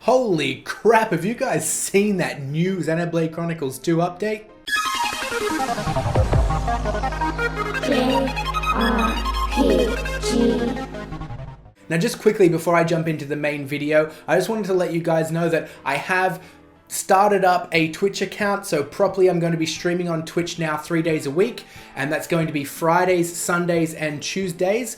Holy crap, have you guys seen that new Xenoblade Chronicles 2 update? JRPG. Now just quickly before I jump into the main video, I just wanted to let you guys know that I have started up a Twitch account, so properly I'm going to be streaming on Twitch now 3 days a week, and that's going to be Fridays, Sundays, and Tuesdays.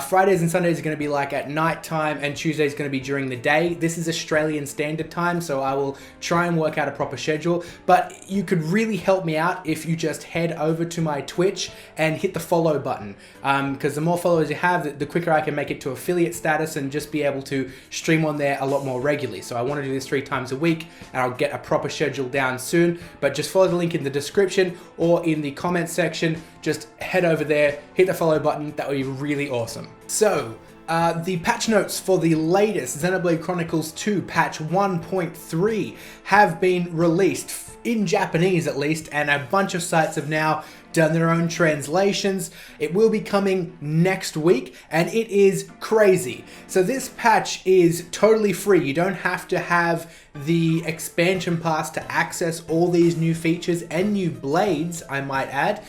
Fridays and Sundays are going to be like at night time, and Tuesdays going to be during the day. This is Australian Standard Time, so I will try and work out a proper schedule, but you could really help me out if you just head over to my Twitch and hit the follow button, because the more followers you have, the quicker I can make it to affiliate status and just be able to stream on there a lot more regularly. So I want to do this 3 times a week, and I'll get a proper schedule down soon, but just follow the link in the description or in the comments section. Just head over there, hit the follow button, that would be really awesome. So the patch notes for the latest Xenoblade Chronicles 2 patch 1.3 have been released, in Japanese at least, and a bunch of sites have now done their own translations. It will be coming next week, and it is crazy. So this patch is totally free. You don't have to have the expansion pass to access all these new features and new blades, I might add.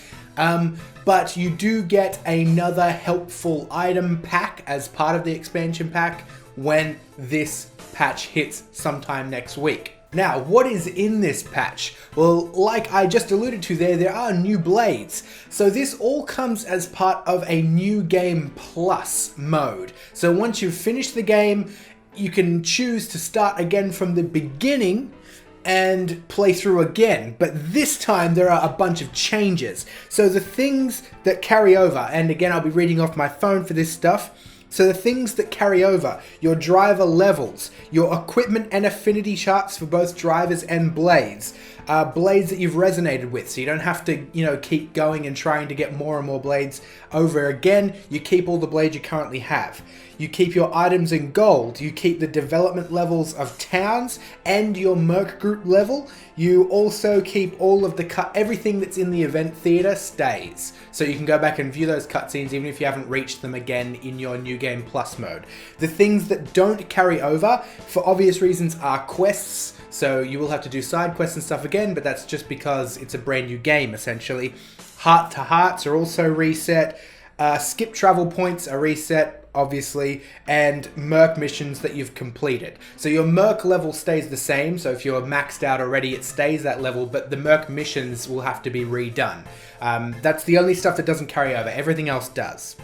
But you do get another helpful item pack as part of the expansion pack when this patch hits sometime next week. Now, what is in this patch? Well, like I just alluded to there are new blades. So this all comes as part of a New Game Plus mode. So once you've finished the game, you can choose to start again from the beginning and play through again, but this time there are a bunch of changes. So the things that carry over, and again I'll be reading off my phone for this stuff, so the things that carry over: your driver levels, your equipment and affinity charts for both drivers and blades, blades that you've resonated with, so you don't have to, keep going and trying to get more and more blades over again. You keep all the blades you currently have. You keep your items in gold. You keep the development levels of towns and your merc group level. You also keep all of the everything that's in the event theater stays. So you can go back and view those cutscenes even if you haven't reached them again in your New Game Plus mode. The things that don't carry over, for obvious reasons, are quests. So you will have to do side quests and stuff again, but that's just because it's a brand new game, essentially. Heart to hearts are also reset. Skip travel points are reset, obviously, and merc missions that you've completed. So your merc level stays the same, so if you're maxed out already, it stays that level, but the merc missions will have to be redone. That's the only stuff that doesn't carry over. Everything else does.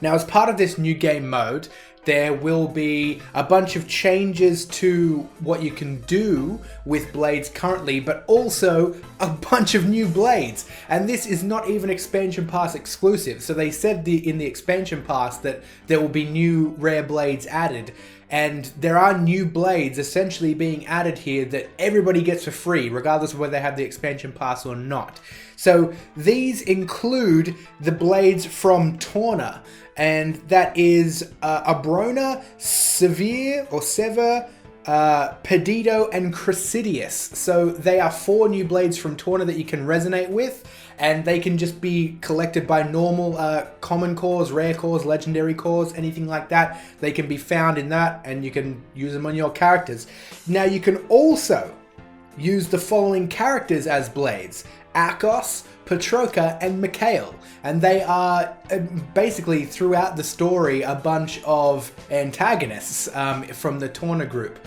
Now, as part of this new game mode, there will be a bunch of changes to what you can do with blades currently, but also a bunch of new blades. And this is not even expansion pass exclusive. So they said in the expansion pass that there will be new rare blades added. And there are new blades essentially being added here that everybody gets for free, regardless of whether they have the expansion pass or not. So these include the blades from Torna, and that is Abrona, Sever, Pedido, and Cressidius. So they are 4 new blades from Torna that you can resonate with, and they can just be collected by normal common cores, rare cores, legendary cores, anything like that. They can be found in that, and you can use them on your characters. Now you can also use the following characters as blades: Akos, Petroka, and Mikhail. And they are basically throughout the story a bunch of antagonists from the Torna group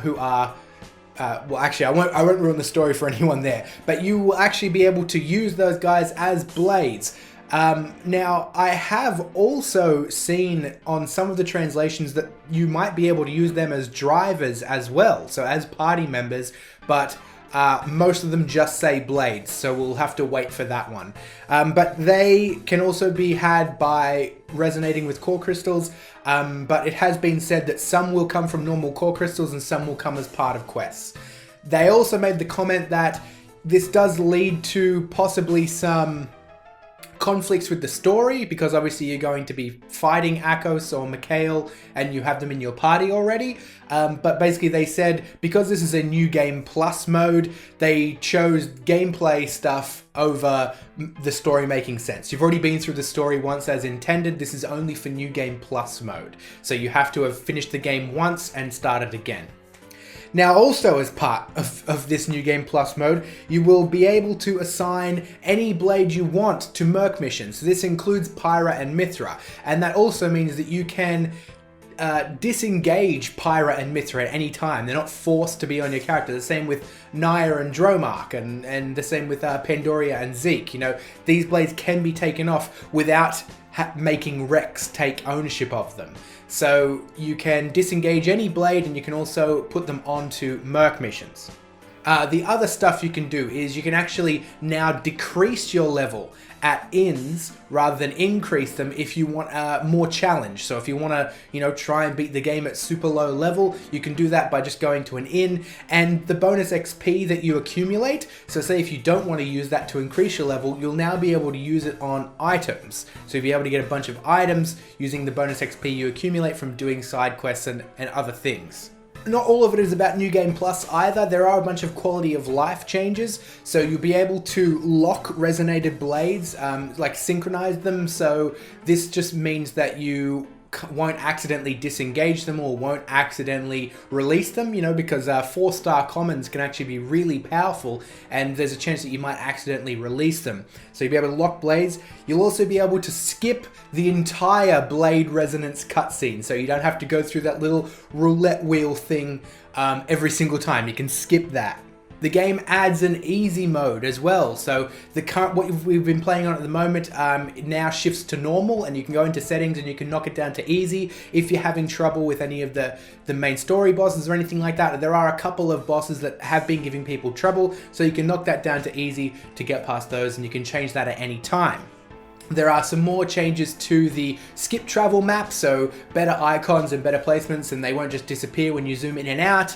who are well, actually, I won't ruin the story for anyone there, but you will actually be able to use those guys as blades. Now, I have also seen on some of the translations that you might be able to use them as drivers as well, so as party members, but most of them just say blades, so we'll have to wait for that one. But they can also be had by resonating with core crystals, but it has been said that some will come from normal core crystals and some will come as part of quests. They also made the comment that this does lead to possibly some conflicts with the story, because obviously you're going to be fighting Akos or Mikhail and you have them in your party already. But basically they said because this is a new game plus mode, they chose gameplay stuff over the story making sense. You've already been through the story once as intended. This is only for new game plus mode. So you have to have finished the game once and started again. Now also as part of this New Game Plus mode, you will be able to assign any blade you want to Merc missions. So this includes Pyra and Mithra, and that also means that you can disengage Pyra and Mithra at any time. They're not forced to be on your character. The same with Naya and Dromark, and the same with Pandoria and Zeke. You know, these blades can be taken off without making Rex take ownership of them. So you can disengage any blade, and you can also put them onto Merc missions. The other stuff you can do is you can actually now decrease your level at inns rather than increase them if you want more challenge. So if you want to, you know, try and beat the game at super low level, you can do that by just going to an inn, and the bonus XP that you accumulate, so say if you don't want to use that to increase your level, you'll now be able to use it on items. So you'll be able to get a bunch of items using the bonus XP you accumulate from doing side quests and other things. Not all of it is about New Game Plus either. There are a bunch of quality of life changes, so you'll be able to lock resonated blades, like synchronize them, so this just means that you won't accidentally disengage them or won't accidentally release them, you know, because 4-star commons can actually be really powerful, and there's a chance that you might accidentally release them. So you'll be able to lock blades. You'll also be able to skip the entire blade resonance cutscene, so you don't have to go through that little roulette wheel thing every single time. You can skip that. The game adds an easy mode as well, so the current what we've been playing on at the moment now shifts to normal, and you can go into settings and you can knock it down to easy if you're having trouble with any of the main story bosses or anything like that. There are a couple of bosses that have been giving people trouble, so you can knock that down to easy to get past those, and you can change that at any time. There are some more changes to the skip travel map, so better icons and better placements, and they won't just disappear when you zoom in and out.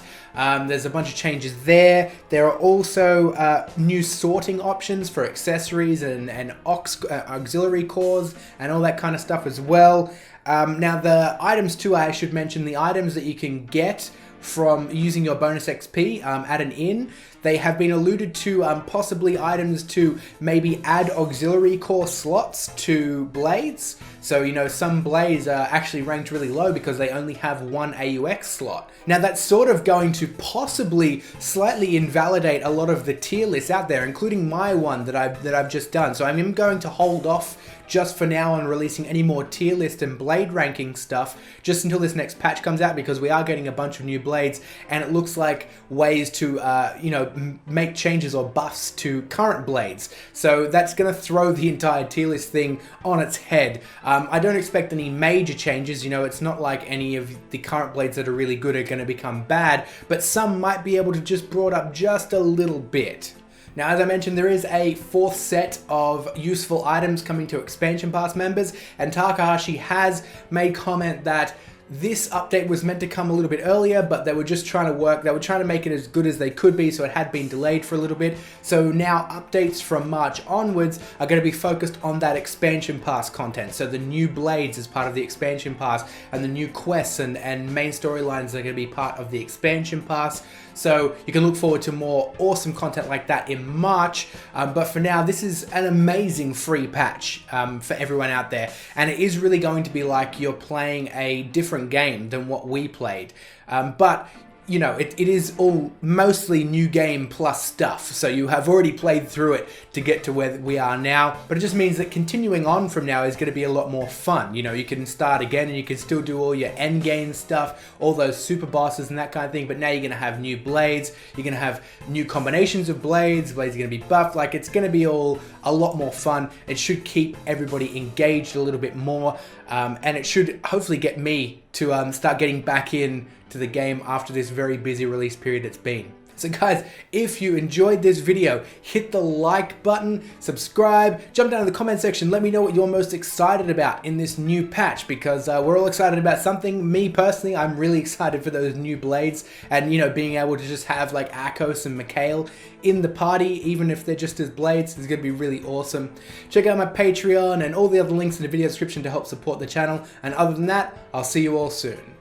There's a bunch of changes there. There are also new sorting options for accessories and auxiliary cores and all that kind of stuff as well. Now the items too, I should mention the items that you can get from using your bonus XP at an inn. They have been alluded to possibly items to maybe add auxiliary core slots to blades. So, you know, some blades are actually ranked really low because they only have one AUX slot. Now that's sort of going to possibly slightly invalidate a lot of the tier lists out there, including my one that I've just done. So I'm going to hold off just for now on releasing any more tier list and blade ranking stuff just until this next patch comes out, because we are getting a bunch of new blades, and it looks like ways to you know, make changes or buffs to current blades. So that's going to throw the entire tier list thing on its head. I don't expect any major changes. You know, it's not like any of the current blades that are really good are going to become bad, but some might be able to just broad up just a little bit. Now, as I mentioned, there is a 4th set of useful items coming to Expansion Pass members, and Takahashi has made comment that this update was meant to come a little bit earlier, but they were just trying to make it as good as they could be, so it had been delayed for a little bit. So now updates from March onwards are going to be focused on that Expansion Pass content. So the new blades as part of the Expansion Pass, and the new quests and main storylines are going to be part of the Expansion Pass. So you can look forward to more awesome content like that in March. But for now, this is an amazing free patch for everyone out there. And it is really going to be like you're playing a different game than what we played. But you know, it is all mostly New Game Plus stuff, so you have already played through it to get to where we are now, but it just means that continuing on from now is going to be a lot more fun. You know, you can start again and you can still do all your end game stuff, all those super bosses and that kind of thing, but now you're going to have new blades, you're going to have new combinations of blades are going to be buffed. Like, it's going to be all a lot more fun. It should keep everybody engaged a little bit more, and it should hopefully get me to start getting back in to the game after this very busy release period it's been. So guys, if you enjoyed this video, hit the like button, subscribe, jump down in the comment section, let me know what you're most excited about in this new patch, because we're all excited about something. Me personally, I'm really excited for those new blades, and you know, being able to just have like Akos and Mikhail in the party, even if they're just as blades, is going to be really awesome. Check out my Patreon and all the other links in the video description to help support the channel, and other than that, I'll see you all soon.